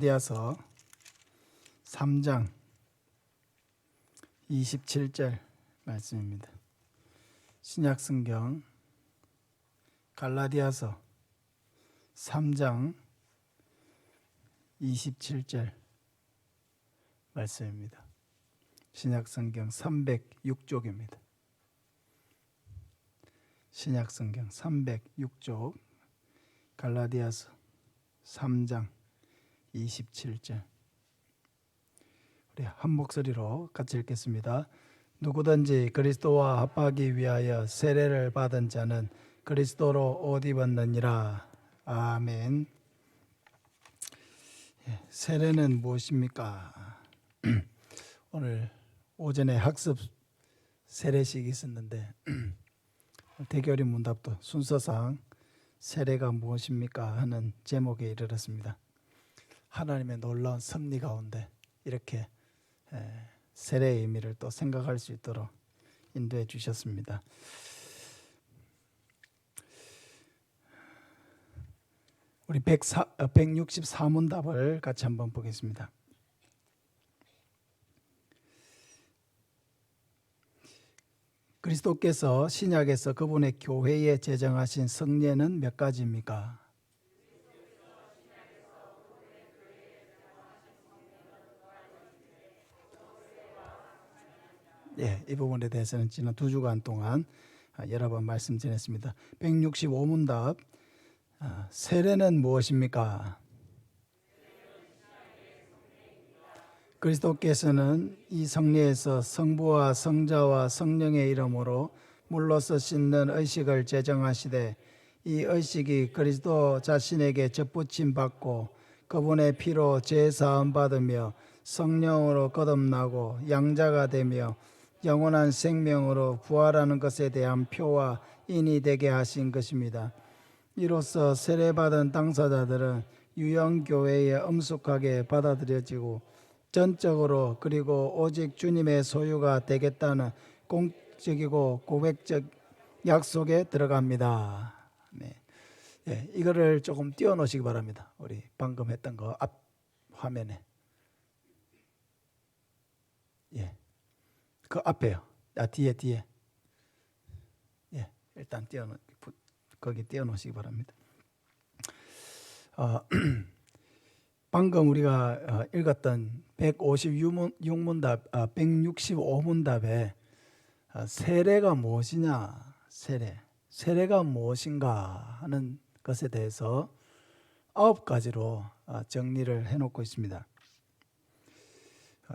갈라디아서 3장 27절 말씀입니다. 신약성경 갈라디아서 3장 27절 말씀입니다. 신약성경 306쪽입니다. 신약성경 306쪽 갈라디아서 3장 27절 우리 한 목소리로 같이 읽겠습니다. 누구든지 그리스도와 합하기 위하여 세례를 받은 자는 그리스도로 옷 입었느니라. 아멘. 세례는 무엇입니까? 오늘 오전에 학습 세례식이 있었는데 대결인 문답도 순서상 세례가 무엇입니까 하는 제목에 이르렀습니다. 하나님의 놀라운 섭리 가운데 이렇게 세례의 의미를 또 생각할 수 있도록 인도해 주셨습니다. 우리 164문답을 같이 한번 보겠습니다. 그리스도께서 신약에서 그분의 교회에 제정하신 성례는 몇 가지입니까? 이 부분에 대해서는 지난 2주간 동안 여러 번 말씀드렸습니다. 165문답 세례는 무엇입니까? 그리스도께서는 이 성례에서 성부와 성자와 성령의 이름으로 물로서 씻는 의식을 제정하시되 이 의식이 그리스도 자신에게 접붙임 받고 그분의 피로 죄 사함 받으며 성령으로 거듭나고 양자가 되며 영원한 생명으로 부활하는 것에 대한 표와 인이 되게 하신 것입니다. 이로써 세례받은 당사자들은 유형교회에 엄숙하게 받아들여지고 전적으로 그리고 오직 주님의 소유가 되겠다는 공적이고 고백적 약속에 들어갑니다. 이거를 조금 띄워놓으시기 바랍니다. 우리 방금 했던 거 앞 화면에. 그 앞에요. 뒤에. 일단 거기 띄워놓으시기 바랍니다. 방금 우리가 읽었던 156문답, 165문답에 세례가 무엇이냐, 세례가 무엇인가 하는 것에 대해서 9가지로 정리를 해놓고 있습니다.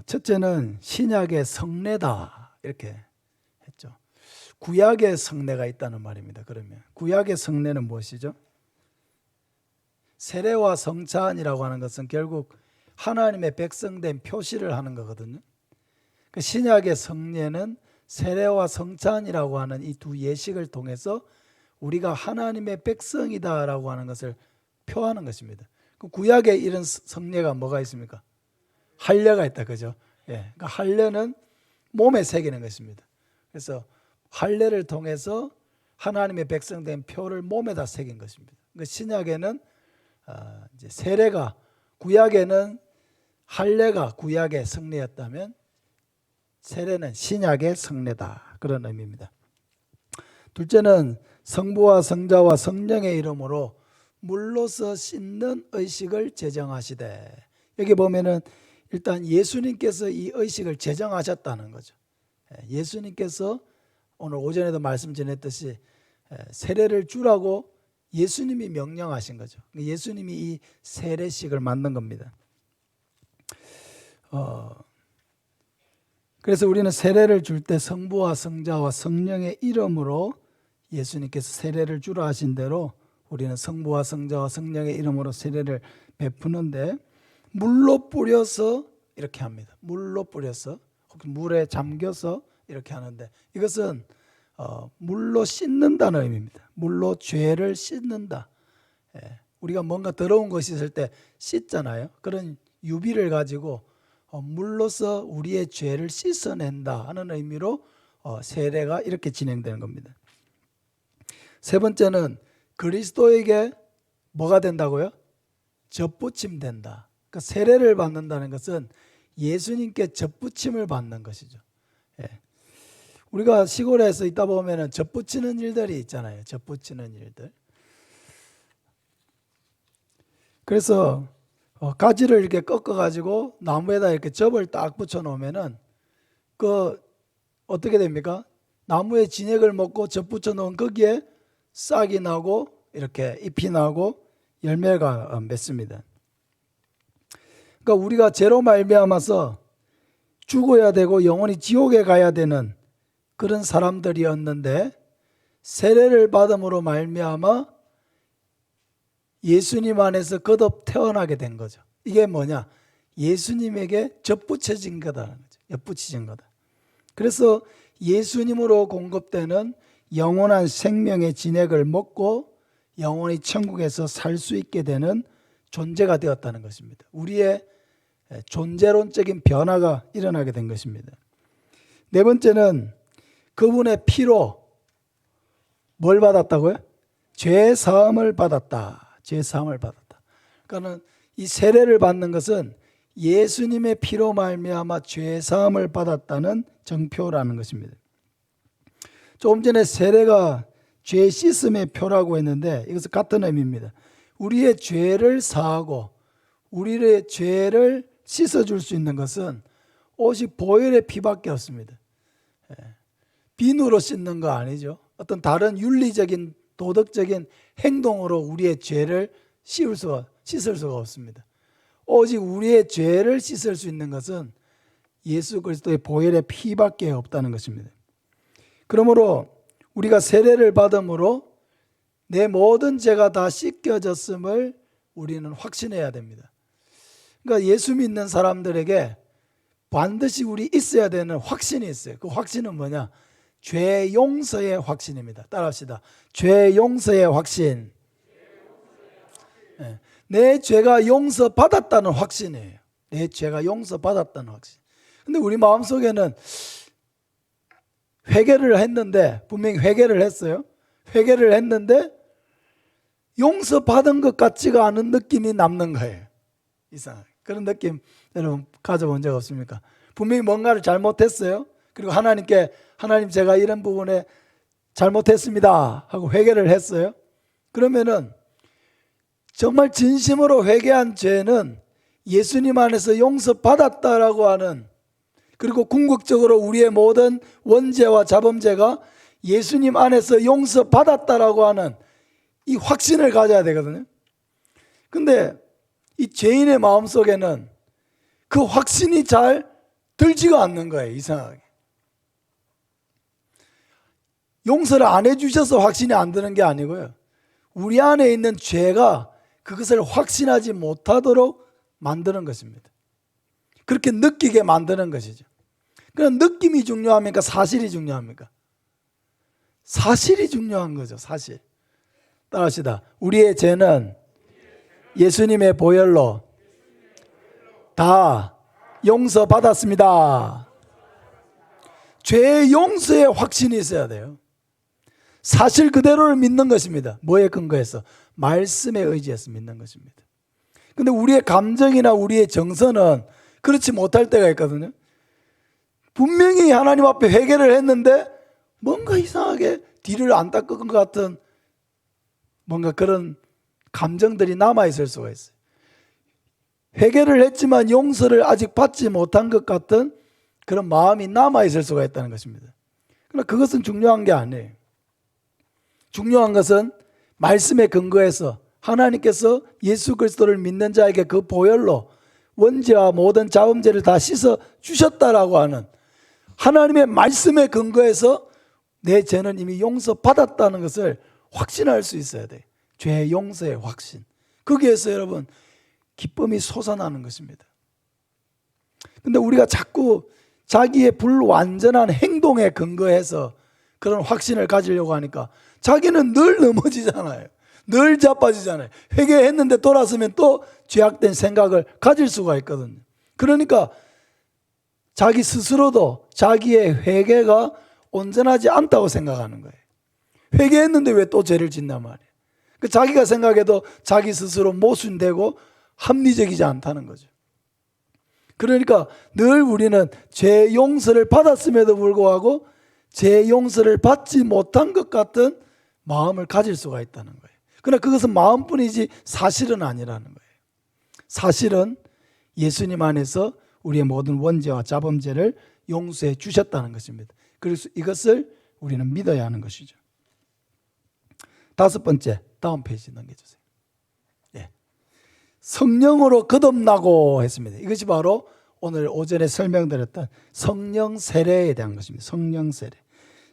첫째는 신약의 성례다 이렇게 했죠. 구약의 성례가 있다는 말입니다. 그러면 구약의 성례는 무엇이죠? 세례와 성찬이라고 하는 것은 결국 하나님의 백성된 표시를 하는 거거든요. 그 신약의 성례는 세례와 성찬이라고 하는 이 두 예식을 통해서 우리가 하나님의 백성이다라고 하는 것을 표하는 것입니다. 그 구약에 이런 성례가 뭐가 있습니까? 할례가 있다, 그죠? 그러니까 할례는 몸에 새기는 것입니다. 그래서 할례를 통해서 하나님의 백성된 표를 몸에다 새긴 것입니다. 그러니까 신약에는 이제 세례가, 구약에는 할례가 구약의 성례였다면 세례는 신약의 성례다, 그런 의미입니다. 둘째는 성부와 성자와 성령의 이름으로 물로서 씻는 의식을 제정하시되, 여기 보면은 일단 예수님께서 이 의식을 제정하셨다는 거죠. 예수님께서 오늘 오전에도 말씀 전했듯이 세례를 주라고 예수님이 명령하신 거죠. 예수님이 이 세례식을 만든 겁니다. 그래서 우리는 세례를 줄 때 성부와 성자와 성령의 이름으로 예수님께서 세례를 주라 하신 대로 우리는 성부와 성자와 성령의 이름으로 세례를 베푸는데, 물로 뿌려서 이렇게 합니다. 물로 뿌려서, 혹은 물에 잠겨서 이렇게 하는데, 이것은 물로 씻는다는 의미입니다. 물로 죄를 씻는다. 우리가 뭔가 더러운 것이 있을 때 씻잖아요. 그런 유비를 가지고 물로서 우리의 죄를 씻어낸다 하는 의미로 세례가 이렇게 진행되는 겁니다. 세 번째는 그리스도에게 뭐가 된다고요? 접붙임 된다. 그러니까 세례를 받는다는 것은 예수님께 접붙임을 받는 것이죠. 예. 우리가 시골에서 있다 보면은 접붙이는 일들이 있잖아요. 접붙이는 일들. 그래서 가지를 이렇게 꺾어가지고 나무에다 이렇게 접을 딱 붙여놓으면은 그 어떻게 됩니까? 나무에 진액을 먹고 접 붙여놓은 거기에 싹이 나고 이렇게 잎이 나고 열매가 맺습니다. 그러니까 우리가 죄로 말미암아서 죽어야 되고 영원히 지옥에 가야 되는 그런 사람들이었는데 세례를 받음으로 말미암아 예수님 안에서 거듭 태어나게 된 거죠. 이게 뭐냐? 예수님에게 접붙여진 거다라는 거죠. 엿붙여진 거다. 그래서 예수님으로 공급되는 영원한 생명의 진액을 먹고 영원히 천국에서 살 수 있게 되는 존재가 되었다는 것입니다. 우리의 존재론적인 변화가 일어나게 된 것입니다. 네 번째는 그분의 피로 뭘 받았다고요? 죄 사함을 받았다. 죄 사함을 받았다. 그러니까는 이 세례를 받는 것은 예수님의 피로 말미암아 죄 사함을 받았다는 정표라는 것입니다. 조금 전에 세례가 죄 씻음의 표라고 했는데 이것은 같은 의미입니다. 우리의 죄를 사하고 우리의 죄를 씻어줄 수 있는 것은 오직 보혈의 피밖에 없습니다. 비누로 씻는 거 아니죠. 어떤 다른 윤리적인 도덕적인 행동으로 우리의 죄를 씻을 수가 없습니다. 오직 우리의 죄를 씻을 수 있는 것은 예수 그리스도의 보혈의 피밖에 없다는 것입니다. 그러므로 우리가 세례를 받음으로 내 모든 죄가 다 씻겨졌음을 우리는 확신해야 됩니다. 그러니까 예수 믿는 사람들에게 반드시 우리 있어야 되는 확신이 있어요. 그 확신은 뭐냐? 죄 용서의 확신입니다. 따라합시다. 죄 용서의 확신. 내 죄가 용서받았다는 확신이에요. 내 죄가 용서받았다는 확신. 근데 우리 마음속에는 회개를 했는데, 분명히 회개를 했어요. 회개를 했는데 용서받은 것 같지가 않은 느낌이 남는 거예요. 이상하게. 그런 느낌 여러분 가져본 적 없습니까? 분명히 뭔가를 잘못했어요. 그리고 하나님께 하나님 제가 이런 부분에 잘못했습니다 하고 회개를 했어요. 그러면은 정말 진심으로 회개한 죄는 예수님 안에서 용서받았다라고 하는, 그리고 궁극적으로 우리의 모든 원죄와 자범죄가 예수님 안에서 용서받았다라고 하는 이 확신을 가져야 되거든요. 근데 이 죄인의 마음속에는 그 확신이 잘 들지가 않는 거예요. 이상하게. 용서를 안 해주셔서 확신이 안 드는 게 아니고요. 우리 안에 있는 죄가 그것을 확신하지 못하도록 만드는 것입니다. 그렇게 느끼게 만드는 것이죠. 그럼 느낌이 중요합니까? 사실이 중요합니까? 사실이 중요한 거죠. 사실. 따라합시다. 우리의 죄는 예수님의 보혈로 다 용서받았습니다. 죄의 용서의 확신이 있어야 돼요. 사실 그대로를 믿는 것입니다. 뭐에 근거해서? 말씀에 의지해서 믿는 것입니다. 근데 우리의 감정이나 우리의 정서는 그렇지 못할 때가 있거든요. 분명히 하나님 앞에 회개를 했는데 뭔가 이상하게 뒤를 안 닦은 것 같은 뭔가 그런 감정들이 남아있을 수가 있어요. 회개를 했지만 용서를 아직 받지 못한 것 같은 그런 마음이 남아있을 수가 있다는 것입니다. 그러나 그것은 중요한 게 아니에요. 중요한 것은 말씀에 근거해서 하나님께서 예수 그리스도를 믿는 자에게 그 보혈로 원죄와 모든 자범죄를 다 씻어 주셨다라고 하는 하나님의 말씀에 근거해서 내 죄는 이미 용서받았다는 것을 확신할 수 있어야 돼요. 죄 용서의 확신. 거기에서 여러분 기쁨이 솟아나는 것입니다. 근데 우리가 자꾸 자기의 불완전한 행동에 근거해서 그런 확신을 가지려고 하니까 자기는 늘 넘어지잖아요. 늘 자빠지잖아요. 회개했는데 돌아서면 또 죄악된 생각을 가질 수가 있거든요. 그러니까 자기 스스로도 자기의 회개가 온전하지 않다고 생각하는 거예요. 회개했는데 왜 또 죄를 짓단 말이에요. 자기가 생각해도 자기 스스로 모순되고 합리적이지 않다는 거죠. 그러니까 늘 우리는 죄 용서를 받았음에도 불구하고 죄 용서를 받지 못한 것 같은 마음을 가질 수가 있다는 거예요. 그러나 그것은 마음뿐이지 사실은 아니라는 거예요. 사실은 예수님 안에서 우리의 모든 원죄와 자범죄를 용서해 주셨다는 것입니다. 그래서 이것을 우리는 믿어야 하는 것이죠. 다섯 번째, 다음 페이지 넘겨주세요. 예. 성령으로 거듭나고 했습니다. 이것이 바로 오늘 오전에 설명드렸던 성령 세례에 대한 것입니다. 성령 세례.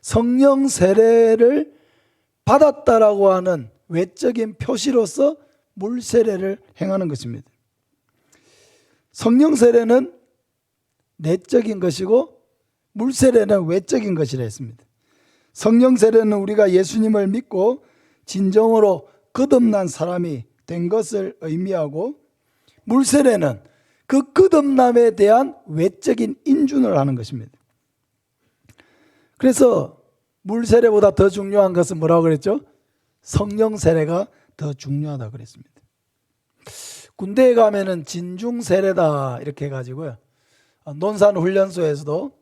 성령 세례를 받았다라고 하는 외적인 표시로서 물 세례를 행하는 것입니다. 성령 세례는 내적인 것이고 물 세례는 외적인 것이라 했습니다. 성령 세례는 우리가 예수님을 믿고 진정으로 거듭난 사람이 된 것을 의미하고, 물 세례는 그 거듭남에 대한 외적인 인준을 하는 것입니다. 그래서 물 세례보다 더 중요한 것은 뭐라고 그랬죠? 성령 세례가 더 중요하다고 그랬습니다. 군대에 가면은 진중 세례다 이렇게 해가지고요, 논산 훈련소에서도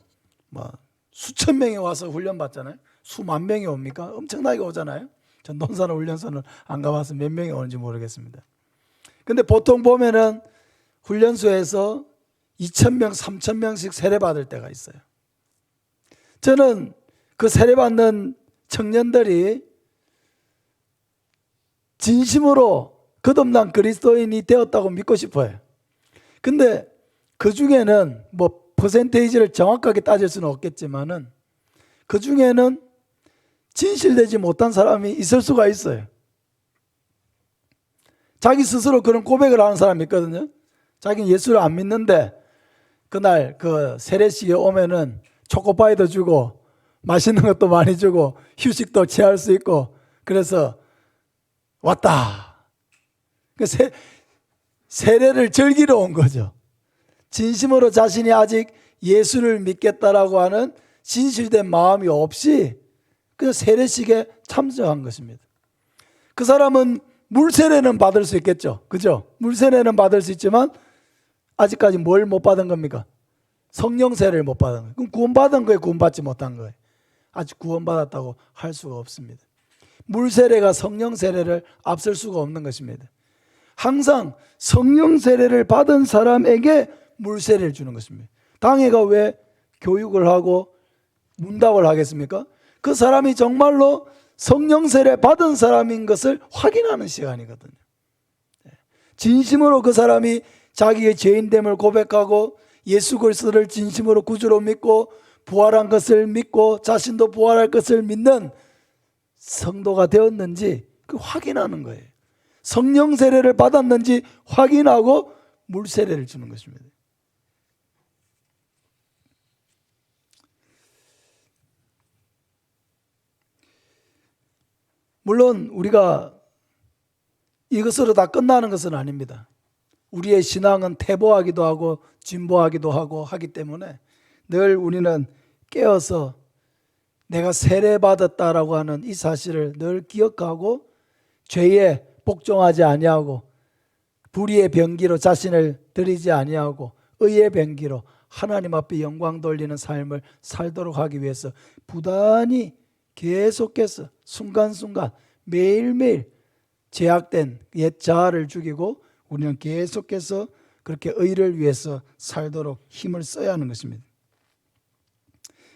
뭐 수천 명이 와서 훈련 받잖아요. 수만 명이 옵니까? 엄청나게 오잖아요. 전 논산 훈련소는 안 가봐서 몇 명이 오는지 모르겠습니다. 근데 보통 보면은 훈련소에서 2,000명, 3,000명씩 세례받을 때가 있어요. 저는 그 세례받는 청년들이 진심으로 거듭난 그리스도인이 되었다고 믿고 싶어요. 근데 그 중에는 뭐 퍼센테이지를 정확하게 따질 수는 없겠지만은 그 중에는 진실되지 못한 사람이 있을 수가 있어요. 자기 스스로 그런 고백을 하는 사람이 있거든요. 자기는 예수를 안 믿는데 그날 그 세례식에 오면은 초코파이도 주고 맛있는 것도 많이 주고 휴식도 취할 수 있고 그래서 왔다. 세례를 즐기러 온 거죠. 진심으로 자신이 아직 예수를 믿겠다라고 하는 진실된 마음이 없이 그냥 세례식에 참석한 것입니다. 그 사람은 물세례는 받을 수 있겠죠. 그죠? 물세례는 받을 수 있지만 아직까지 뭘 못 받은 겁니까? 성령 세례를 못 받은 거예요. 그럼 구원받은 거예요? 구원받지 못한 거예요? 아직 구원받았다고 할 수가 없습니다. 물세례가 성령 세례를 앞설 수가 없는 것입니다. 항상 성령 세례를 받은 사람에게 물세례를 주는 것입니다. 당회가 왜 교육을 하고 문답을 하겠습니까? 그 사람이 정말로 성령 세례 받은 사람인 것을 확인하는 시간이거든요. 진심으로 그 사람이 자기의 죄인됨을 고백하고 예수 그리스도를 진심으로 구주로 믿고 부활한 것을 믿고 자신도 부활할 것을 믿는 성도가 되었는지 그 확인하는 거예요. 성령 세례를 받았는지 확인하고 물 세례를 주는 것입니다. 물론 우리가 이것으로 다 끝나는 것은 아닙니다. 우리의 신앙은 퇴보하기도 하고 진보하기도 하고 하기 때문에 늘 우리는 깨어서 내가 세례받았다라고 하는 이 사실을 늘 기억하고 죄에 복종하지 아니하고 불의의 병기로 자신을 들이지 아니하고 의의 병기로 하나님 앞에 영광 돌리는 삶을 살도록 하기 위해서 부단히 계속해서 순간순간 매일매일 제약된 옛 자아를 죽이고 우리는 계속해서 그렇게 의를 위해서 살도록 힘을 써야 하는 것입니다.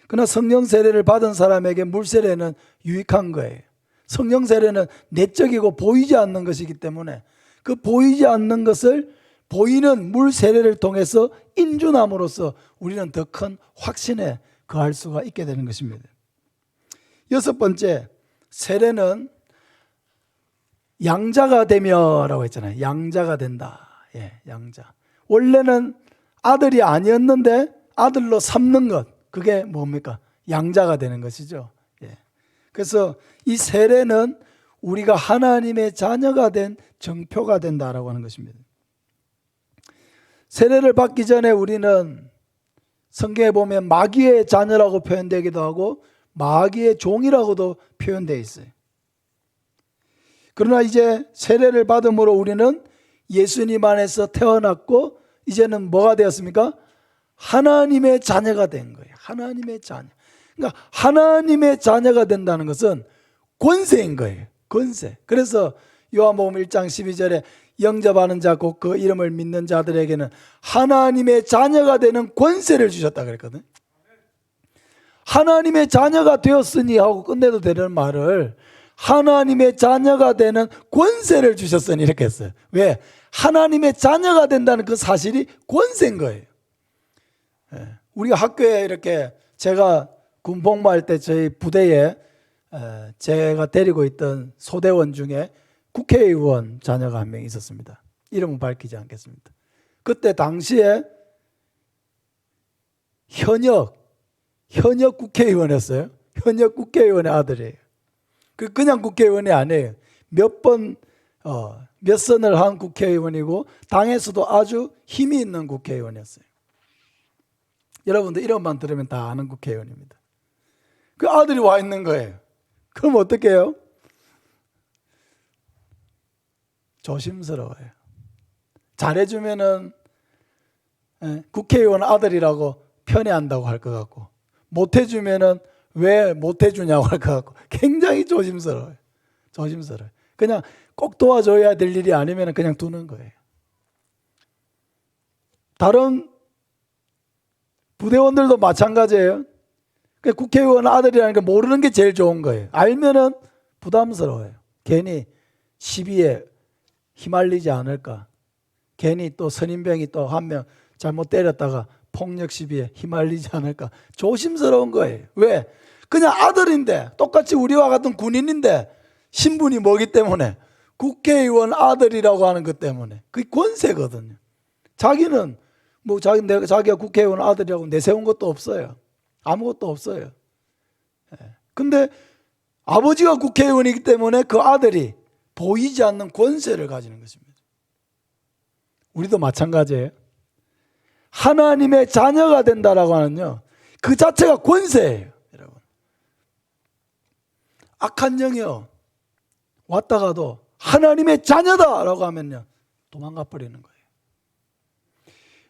그러나 성령 세례를 받은 사람에게 물 세례는 유익한 거예요. 성령 세례는 내적이고 보이지 않는 것이기 때문에 그 보이지 않는 것을 보이는 물 세례를 통해서 인준함으로써 우리는 더 큰 확신에 거할 수가 있게 되는 것입니다. 여섯 번째, 세례는 양자가 되며라고 했잖아요. 양자가 된다. 예, 양자. 원래는 아들이 아니었는데 아들로 삼는 것, 그게 뭡니까? 양자가 되는 것이죠. 예. 그래서 이 세례는 우리가 하나님의 자녀가 된 정표가 된다라고 하는 것입니다. 세례를 받기 전에 우리는 성경에 보면 마귀의 자녀라고 표현되기도 하고 마귀의 종이라고도 표현되어 있어요. 그러나 이제 세례를 받음으로 우리는 예수님 안에서 태어났고 이제는 뭐가 되었습니까? 하나님의 자녀가 된 거예요. 하나님의 자녀. 그러니까 하나님의 자녀가 된다는 것은 권세인 거예요. 권세. 그래서 요한복음 1장 12절에 영접하는 자 곧 그 이름을 믿는 자들에게는 하나님의 자녀가 되는 권세를 주셨다 그랬거든요. 하나님의 자녀가 되었으니 하고 끝내도 되는 말을 하나님의 자녀가 되는 권세를 주셨으니 이렇게 했어요. 왜? 하나님의 자녀가 된다는 그 사실이 권세인 거예요. 우리가 학교에 이렇게 제가 군 복무할 때 저희 부대에 제가 데리고 있던 소대원 중에 국회의원 자녀가 한 명 있었습니다. 이름은 밝히지 않겠습니다. 그때 당시에 현역 국회의원이었어요. 현역 국회의원의 아들이에요. 그냥 국회의원이 아니에요. 몇 선을 한 국회의원이고 당에서도 아주 힘이 있는 국회의원이었어요. 여러분들 이름만 들으면 다 아는 국회의원입니다. 그 아들이 와 있는 거예요. 그럼 어떻게 해요? 조심스러워요. 잘해주면은 국회의원 아들이라고 편애한다고 할 것 같고, 못해주면은 왜 못해주냐고 할 것 같고, 굉장히 조심스러워요. 조심스러워요. 그냥 꼭 도와줘야 될 일이 아니면 그냥 두는 거예요. 다른 부대원들도 마찬가지예요. 국회의원 아들이라는 게 모르는 게 제일 좋은 거예요. 알면은 부담스러워요. 괜히 시비에 휘말리지 않을까. 괜히 또 선임병이 또 한 명 잘못 때렸다가 폭력 시비에 휘말리지 않을까. 조심스러운 거예요. 왜? 그냥 아들인데, 똑같이 우리와 같은 군인인데 신분이 뭐기 때문에, 국회의원 아들이라고 하는 것 때문에. 그게 권세거든요. 자기는 뭐 자기가 국회의원 아들이라고 내세운 것도 없어요. 아무것도 없어요. 근데 아버지가 국회의원이기 때문에 그 아들이 보이지 않는 권세를 가지는 것입니다. 우리도 마찬가지예요. 하나님의 자녀가 된다라고 하는요, 그 자체가 권세예요. 여러분, 악한 영이요 왔다가도 하나님의 자녀다라고 하면요 도망가 버리는 거예요.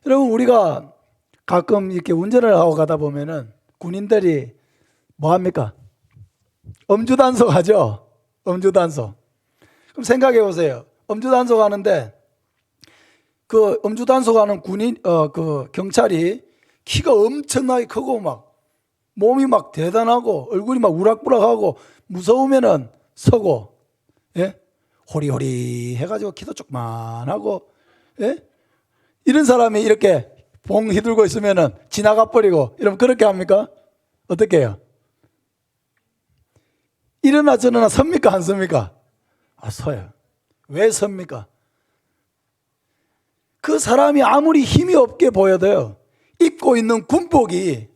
여러분, 우리가 가끔 이렇게 운전을 하고 가다 보면은 군인들이 뭐 합니까? 음주단속 하죠. 음주단속. 그럼 생각해 보세요. 음주단속 하는데 그 음주단속 하는 군인, 그 경찰이 키가 엄청나게 크고 막 몸이 막 대단하고 얼굴이 막 우락부락하고 무서우면은 서고, 예? 호리호리 해가지고 키도 조그만하고, 예? 이런 사람이 이렇게 봉 휘둘고 있으면은 지나가 버리고 이러면 그렇게 합니까? 어떻게 해요? 일어나 저러나 섭니까? 안 섭니까? 서요. 왜 섭니까? 그 사람이 아무리 힘이 없게 보여도요, 입고 있는 군복이,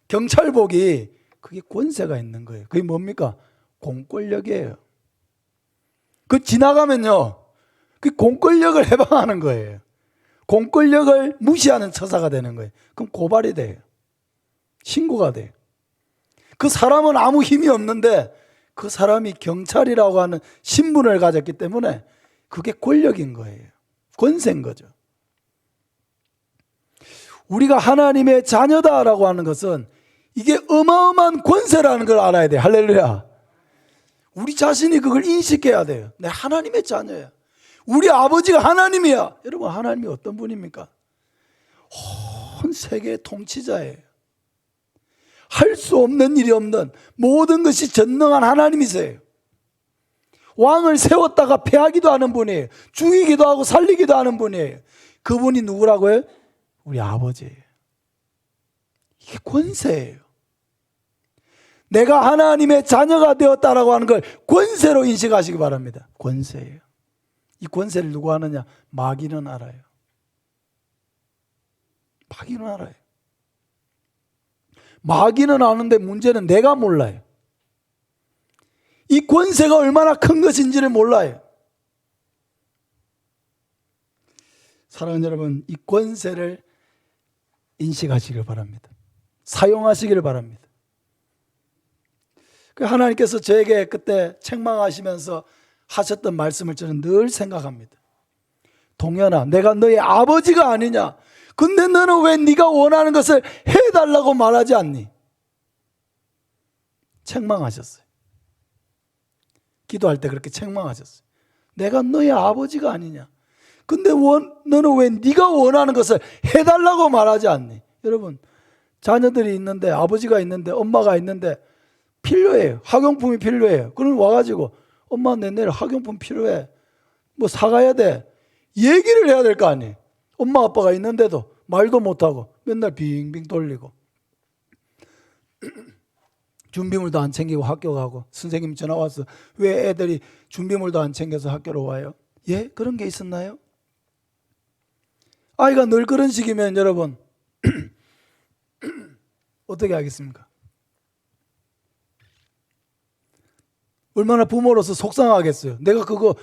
경찰복이, 그게 권세가 있는 거예요. 그게 뭡니까? 공권력이에요. 그 지나가면요, 그 공권력을 해방하는 거예요. 공권력을 무시하는 처사가 되는 거예요. 그럼 고발이 돼요. 신고가 돼요. 그 사람은 아무 힘이 없는데 그 사람이 경찰이라고 하는 신분을 가졌기 때문에 그게 권력인 거예요. 권세인 거죠. 우리가 하나님의 자녀다라고 하는 것은 이게 어마어마한 권세라는 걸 알아야 돼요. 할렐루야. 우리 자신이 그걸 인식해야 돼요. 내가 하나님의 자녀야. 우리 아버지가 하나님이야. 여러분, 하나님이 어떤 분입니까? 온 세계의 통치자예요. 할 수 없는 일이 없는 모든 것이 전능한 하나님이세요. 왕을 세웠다가 패하기도 하는 분이에요. 죽이기도 하고 살리기도 하는 분이에요. 그분이 누구라고요? 우리 아버지예요. 이게 권세예요. 내가 하나님의 자녀가 되었다라고 하는 걸 권세로 인식하시기 바랍니다. 권세예요. 이 권세를 누구 하느냐? 마귀는 알아요. 마귀는 알아요. 마귀는 아는데 문제는 내가 몰라요. 이 권세가 얼마나 큰 것인지를 몰라요. 사랑하는 여러분, 이 권세를 인식하시길 바랍니다. 사용하시기를 바랍니다. 하나님께서 저에게 그때 책망하시면서 하셨던 말씀을 저는 늘 생각합니다. 동현아, 내가 너의 아버지가 아니냐? 근데 너는 왜 네가 원하는 것을 해달라고 말하지 않니? 책망하셨어요. 기도할 때 그렇게 책망하셨어요. 내가 너의 아버지가 아니냐? 근데 너는 왜 네가 원하는 것을 해달라고 말하지 않니? 여러분, 자녀들이 있는데, 아버지가 있는데, 엄마가 있는데 필요해요. 학용품이 필요해요. 그럼 와가지고 엄마, 내일 학용품 필요해. 뭐 사가야 돼. 얘기를 해야 될 거 아니에요. 엄마 아빠가 있는데도 말도 못하고 맨날 빙빙 돌리고 준비물도 안 챙기고 학교 가고, 선생님 전화 와서 왜 애들이 준비물도 안 챙겨서 학교로 와요? 예? 그런 게 있었나요? 아이가 늘 그런 식이면 여러분 어떻게 하겠습니까? 얼마나 부모로서 속상하겠어요. 내가 그거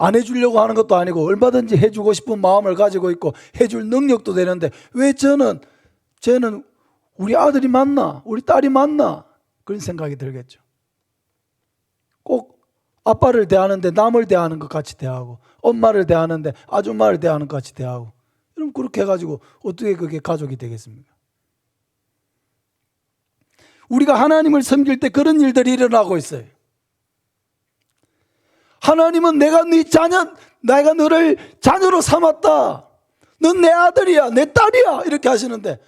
안 해주려고 하는 것도 아니고 얼마든지 해주고 싶은 마음을 가지고 있고 해줄 능력도 되는데 왜 쟤는 우리 아들이 맞나? 우리 딸이 맞나? 그런 생각이 들겠죠. 꼭 아빠를 대하는데 남을 대하는 것 같이 대하고, 엄마를 대하는데 아줌마를 대하는 것 같이 대하고, 그럼 그렇게 해가지고 어떻게 그게 가족이 되겠습니까? 우리가 하나님을 섬길 때 그런 일들이 일어나고 있어요. 하나님은 내가 너를 자녀로 삼았다. 넌 내 아들이야, 내 딸이야. 이렇게 하시는데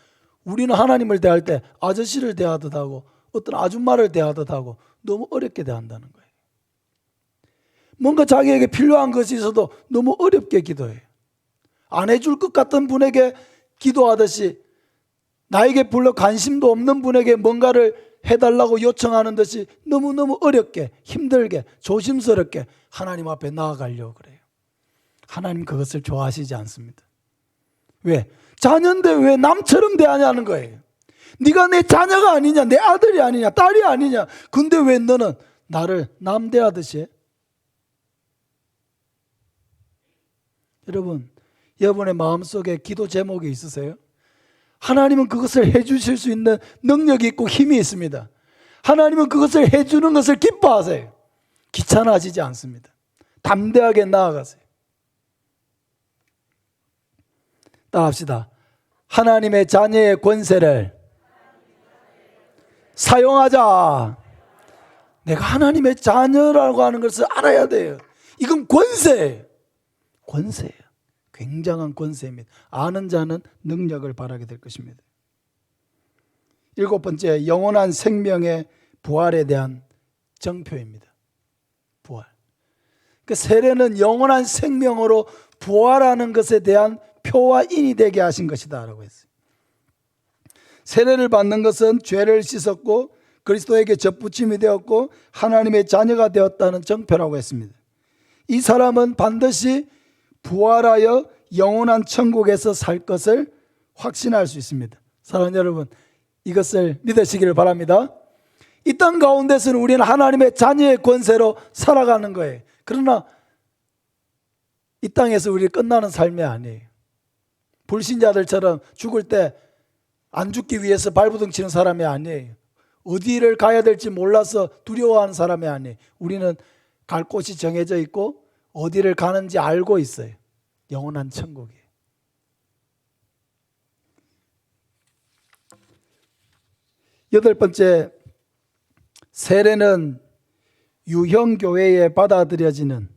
우리는 하나님을 대할 때 아저씨를 대하듯 하고 어떤 아줌마를 대하듯 하고 너무 어렵게 대한다는 거예요. 뭔가 자기에게 필요한 것이 있어도 너무 어렵게 기도해요. 안 해줄 것 같은 분에게 기도하듯이 나에게 별로 관심도 없는 분에게 뭔가를 해달라고 요청하는 듯이 너무너무 어렵게, 힘들게, 조심스럽게 하나님 앞에 나아가려고 그래요. 하나님 그것을 좋아하시지 않습니다. 왜? 자녀인데 왜 남처럼 대하냐는 거예요. 네가 내 자녀가 아니냐, 내 아들이 아니냐, 딸이 아니냐. 근데 왜 너는 나를 남 대하듯이 해? 여러분의 마음속에 기도 제목이 있으세요? 하나님은 그것을 해주실 수 있는 능력이 있고 힘이 있습니다. 하나님은 그것을 해주는 것을 기뻐하세요. 귀찮아지지 않습니다. 담대하게 나아가세요. 따라합시다. 하나님의 자녀의 권세를 사용하자. 내가 하나님의 자녀라고 하는 것을 알아야 돼요. 이건 권세예요. 권세예요. 굉장한 권세입니다. 아는 자는 능력을 발하게 될 것입니다. 7번째, 영원한 생명의 부활에 대한 정표입니다. 부활. 그 세례는 영원한 생명으로 부활하는 것에 대한 표와 인이 되게 하신 것이다 라고 했어요. 세례를 받는 것은 죄를 씻었고 그리스도에게 접붙임이 되었고 하나님의 자녀가 되었다는 정표라고 했습니다. 이 사람은 반드시 부활하여 영원한 천국에서 살 것을 확신할 수 있습니다. 사랑하는 여러분, 이것을 믿으시기를 바랍니다. 이 땅 가운데서는 우리는 하나님의 자녀의 권세로 살아가는 거예요. 그러나 이 땅에서 우리 끝나는 삶이 아니에요. 불신자들처럼 죽을 때 안 죽기 위해서 발부둥 치는 사람이 아니에요. 어디를 가야 될지 몰라서 두려워하는 사람이 아니에요. 우리는 갈 곳이 정해져 있고 어디를 가는지 알고 있어요. 영원한 천국이에요. 여덟 번째, 세례는 유형교회에 받아들여지는,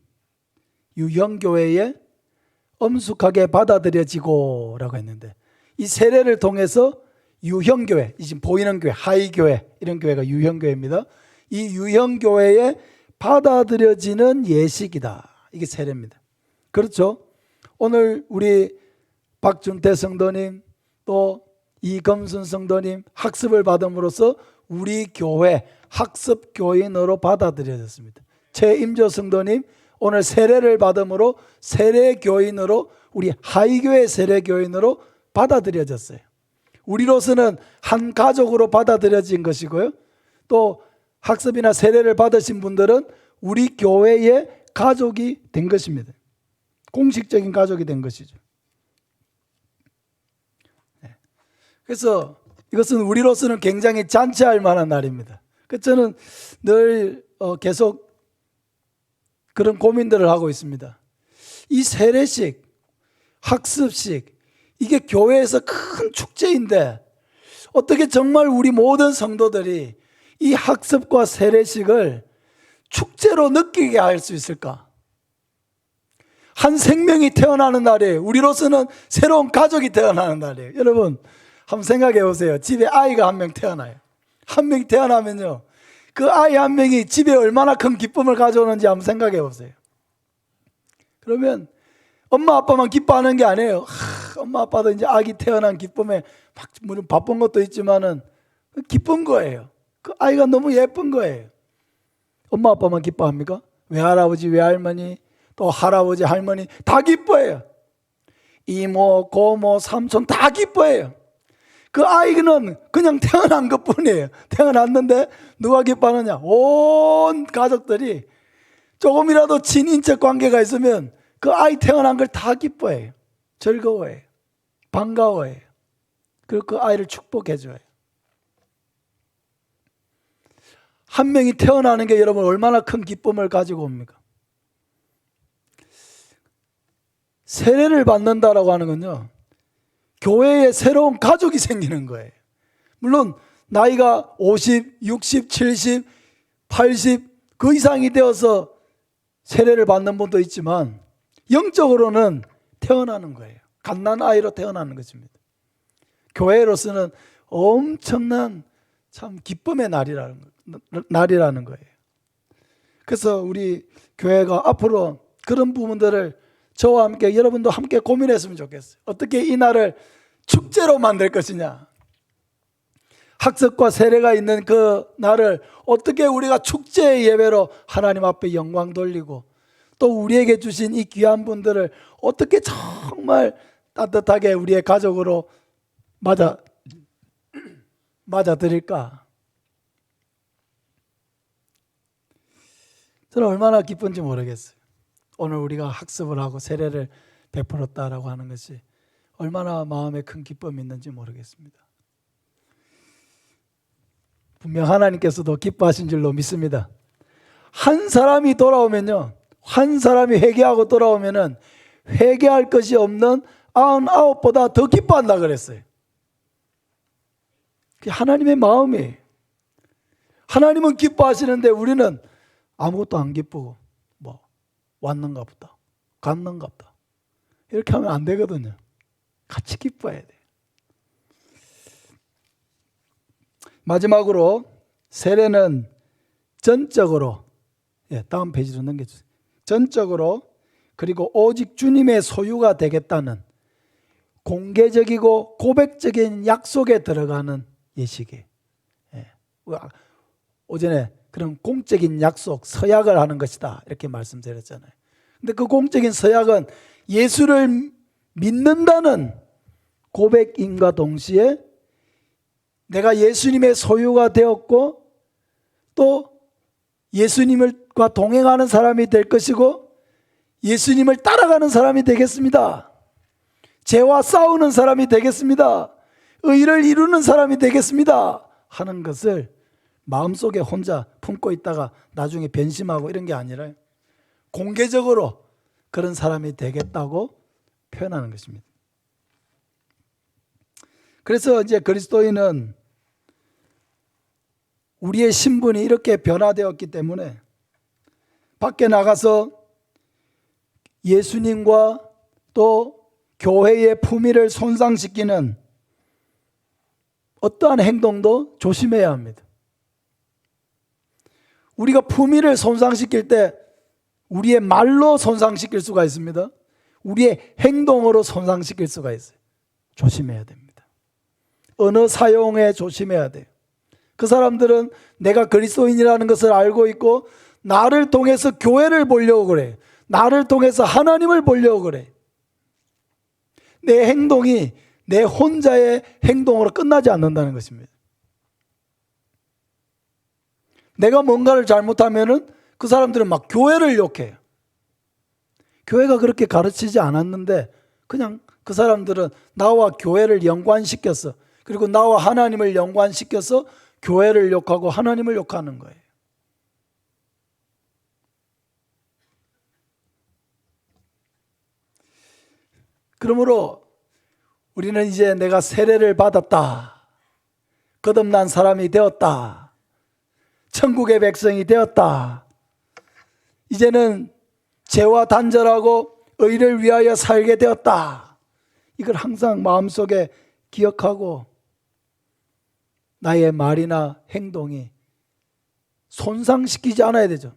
유형교회에 엄숙하게 받아들여지고 라고 했는데, 이 세례를 통해서 유형교회, 지금 보이는 교회, 하이교회, 이런 교회가 유형교회입니다. 이 유형교회에 받아들여지는 예식이다. 이게 세례입니다. 그렇죠? 오늘 우리 박준태 성도님 또 이검순 성도님 학습을 받음으로써 우리 교회 학습교인으로 받아들여졌습니다. 최임조 성도님 오늘 세례를 받음으로 세례교인으로, 우리 하이교회 세례교인으로 받아들여졌어요. 우리로서는 한 가족으로 받아들여진 것이고요. 또 학습이나 세례를 받으신 분들은 우리 교회의 가족이 된 것입니다. 공식적인 가족이 된 것이죠. 그래서 이것은 우리로서는 굉장히 잔치할 만한 날입니다. 저는 늘 계속 그런 고민들을 하고 있습니다. 이 세례식, 학습식, 이게 교회에서 큰 축제인데 어떻게 정말 우리 모든 성도들이 이 학습과 세례식을 축제로 느끼게 할 수 있을까? 한 생명이 태어나는 날이에요. 우리로서는 새로운 가족이 태어나는 날이에요. 여러분 한번 생각해 보세요. 집에 아이가 한 명 태어나요. 한 명이 태어나면요, 그 아이 한 명이 집에 얼마나 큰 기쁨을 가져오는지 한번 생각해 보세요. 그러면 엄마 아빠만 기뻐하는 게 아니에요. 엄마 아빠도 이제 아기 태어난 기쁨에 막 물론 바쁜 것도 있지만은 기쁜 거예요. 그 아이가 너무 예쁜 거예요. 엄마 아빠만 기뻐합니까? 외할아버지 외할머니 또 할아버지 할머니 다 기뻐해요. 이모 고모 삼촌 다 기뻐해요. 그 아이는 그냥 태어난 것뿐이에요. 태어났는데 누가 기뻐하느냐? 온 가족들이 조금이라도 친인척 관계가 있으면 그 아이 태어난 걸 다 기뻐해요. 즐거워해요. 반가워해요. 그리고 그 아이를 축복해줘요. 한 명이 태어나는 게 여러분 얼마나 큰 기쁨을 가지고 옵니까? 세례를 받는다라고 하는 건요, 교회에 새로운 가족이 생기는 거예요. 물론 나이가 50, 60, 70, 80 그 이상이 되어서 세례를 받는 분도 있지만 영적으로는 태어나는 거예요. 갓난아이로 태어나는 것입니다. 교회로서는 엄청난 참 기쁨의 날이라는 거예요. 그래서 우리 교회가 앞으로 그런 부분들을 저와 함께 여러분도 함께 고민했으면 좋겠어요. 어떻게 이 날을 축제로 만들 것이냐, 학습과 세례가 있는 그 날을 어떻게 우리가 축제의 예배로 하나님 앞에 영광 돌리고 또 우리에게 주신 이 귀한 분들을 어떻게 정말 따뜻하게 우리의 가족으로 맞아드릴까? 저는 얼마나 기쁜지 모르겠어요. 오늘 우리가 학습을 하고 세례를 베풀었다라고 하는 것이 얼마나 마음에 큰 기쁨이 있는지 모르겠습니다. 분명 하나님께서도 기뻐하신 줄로 믿습니다. 한 사람이 돌아오면요, 한 사람이 회개하고 돌아오면은 회개할 것이 없는 99보다 더 기뻐한다 그랬어요. 그게 하나님의 마음이에요. 하나님은 기뻐하시는데 우리는 아무것도 안 기쁘고 왔는가 보다, 갔는가 보다 이렇게 하면 안 되거든요. 같이 기뻐해야 돼요. 마지막으로 세례는 전적으로, 다음 페이지로 넘겨주세요. 전적으로 그리고 오직 주님의 소유가 되겠다는 공개적이고 고백적인 약속에 들어가는 예식이에요. 오전에 그런 공적인 약속, 서약을 하는 것이다 이렇게 말씀드렸잖아요. 근데 그 공적인 서약은 예수를 믿는다는 고백임과 동시에 내가 예수님의 소유가 되었고 또 예수님과 동행하는 사람이 될 것이고 예수님을 따라가는 사람이 되겠습니다. 죄와 싸우는 사람이 되겠습니다. 의를 이루는 사람이 되겠습니다 하는 것을 마음속에 혼자 품고 있다가 나중에 변심하고 이런 게 아니라 공개적으로 그런 사람이 되겠다고 표현하는 것입니다. 그래서 이제 그리스도인은 우리의 신분이 이렇게 변화되었기 때문에 밖에 나가서 예수님과 또 교회의 품위를 손상시키는 어떠한 행동도 조심해야 합니다. 우리가 품위를 손상시킬 때 우리의 말로 손상시킬 수가 있습니다. 우리의 행동으로 손상시킬 수가 있어요. 조심해야 됩니다. 언어 사용에 조심해야 돼요. 그 사람들은 내가 그리스도인이라는 것을 알고 있고 나를 통해서 교회를 보려고 그래. 나를 통해서 하나님을 보려고 그래. 내 행동이 내 혼자의 행동으로 끝나지 않는다는 것입니다. 내가 뭔가를 잘못하면은 그 사람들은 막 교회를 욕해요. 교회가 그렇게 가르치지 않았는데 그냥 그 사람들은 나와 교회를 연관시켜서 그리고 나와 하나님을 연관시켜서 교회를 욕하고 하나님을 욕하는 거예요. 그러므로 우리는 이제 내가 세례를 받았다, 거듭난 사람이 되었다, 천국의 백성이 되었다, 이제는 죄와 단절하고 의를 위하여 살게 되었다, 이걸 항상 마음속에 기억하고 나의 말이나 행동이 손상시키지 않아야 되죠.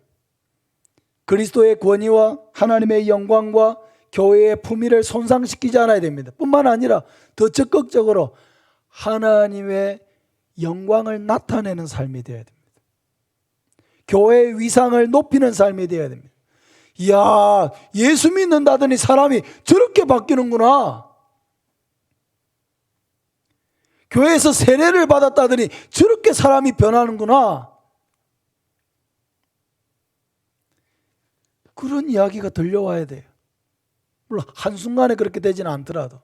그리스도의 권위와 하나님의 영광과 교회의 품위를 손상시키지 않아야 됩니다. 뿐만 아니라 더 적극적으로 하나님의 영광을 나타내는 삶이 되어야 됩니다. 교회의 위상을 높이는 삶이 되어야 됩니다. 이야, 예수 믿는다더니 사람이 저렇게 바뀌는구나. 교회에서 세례를 받았다더니 저렇게 사람이 변하는구나. 그런 이야기가 들려와야 돼요. 물론 한순간에 그렇게 되지는 않더라도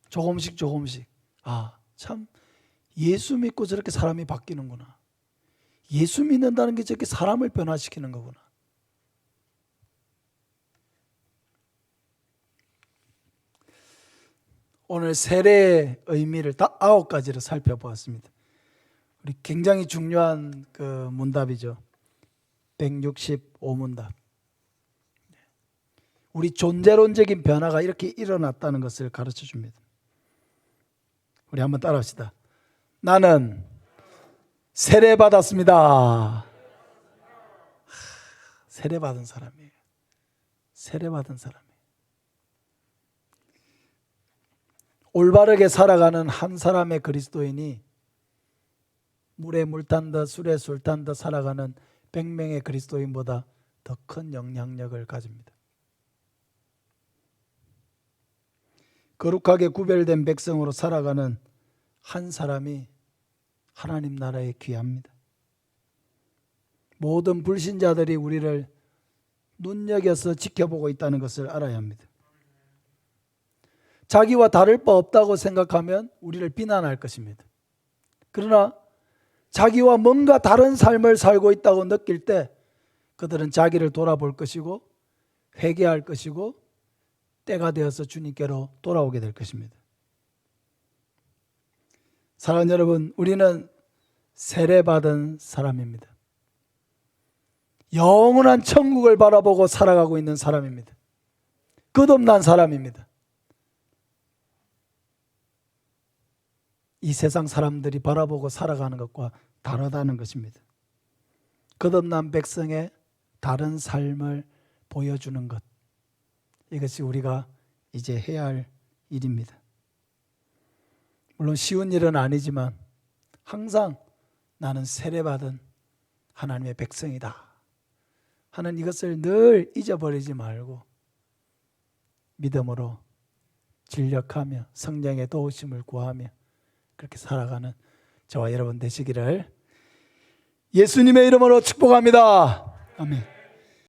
조금씩 아, 참 예수 믿고 저렇게 사람이 바뀌는구나. 예수 믿는다는 게 저렇게 사람을 변화시키는 거구나. 오늘 세례의 의미를 딱 9가지를 살펴보았습니다. 우리 굉장히 중요한 그 문답이죠. 165문답. 우리 존재론적인 변화가 이렇게 일어났다는 것을 가르쳐 줍니다. 우리 한번 따라합시다. 나는 세례 받았습니다. 세례 받은 사람이에요. 세례 받은 사람이에요. 올바르게 살아가는 한 사람의 그리스도인이 물에 물 탄 듯 술에 술 탄 듯 살아가는 100명의 그리스도인보다 더 큰 영향력을 가집니다. 거룩하게 구별된 백성으로 살아가는 한 사람이 하나님 나라에 귀합니다. 모든 불신자들이 우리를 눈여겨서 지켜보고 있다는 것을 알아야 합니다. 자기와 다를 바 없다고 생각하면 우리를 비난할 것입니다. 그러나 자기와 뭔가 다른 삶을 살고 있다고 느낄 때 그들은 자기를 돌아볼 것이고 회개할 것이고 때가 되어서 주님께로 돌아오게 될 것입니다. 사랑하는 여러분, 우리는 세례받은 사람입니다. 영원한 천국을 바라보고 살아가고 있는 사람입니다. 끝없는 사람입니다. 이 세상 사람들이 바라보고 살아가는 것과 다르다는 것입니다. 끝없는 백성의 다른 삶을 보여주는 것, 이것이 우리가 이제 해야 할 일입니다. 물론 쉬운 일은 아니지만 항상 나는 세례받은 하나님의 백성이다 하는 이것을 늘 잊어버리지 말고 믿음으로 진력하며 성령의 도우심을 구하며 그렇게 살아가는 저와 여러분 되시기를 예수님의 이름으로 축복합니다. 아멘.